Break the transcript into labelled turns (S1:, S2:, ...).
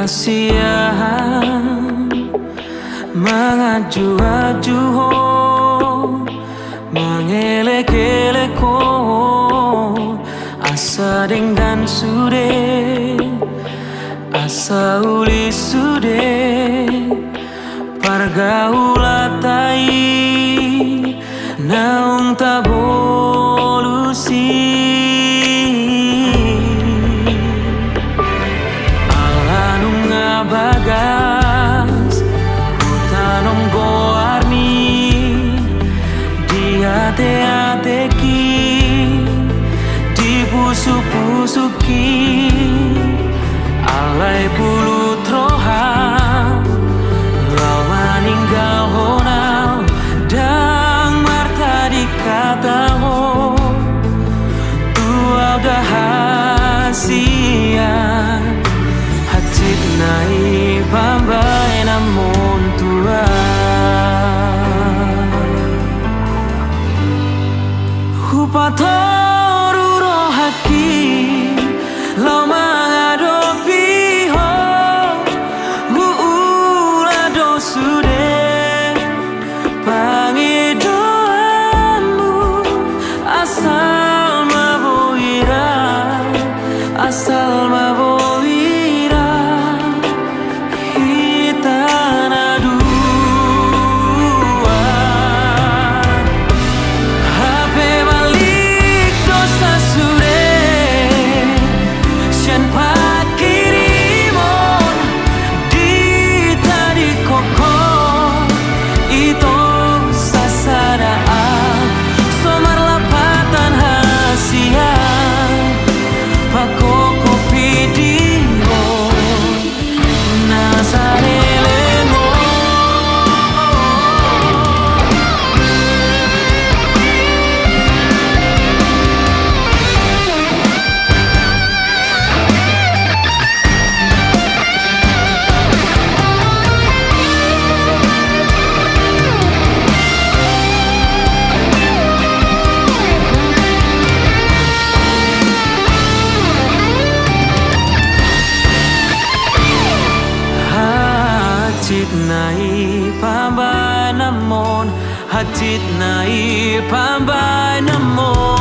S1: Dahasiahan mengaju-aju ho, mengelek-elek ho, asa dengan sude, asa uli sude, pargaulatai naung tabolusi. Bagas utanong goarni di ate-ateki, di pusu-pusuki, alai bulu troha lau maninggal honau dang marta dikata ho tua dahasian hajit nai pambai namun tua hupatoru rohaki lau mengadopi ho uula dosude pangidoamu asal maboira, asal maboira. Hajit nai pambai namon, hajit nai pambai namon.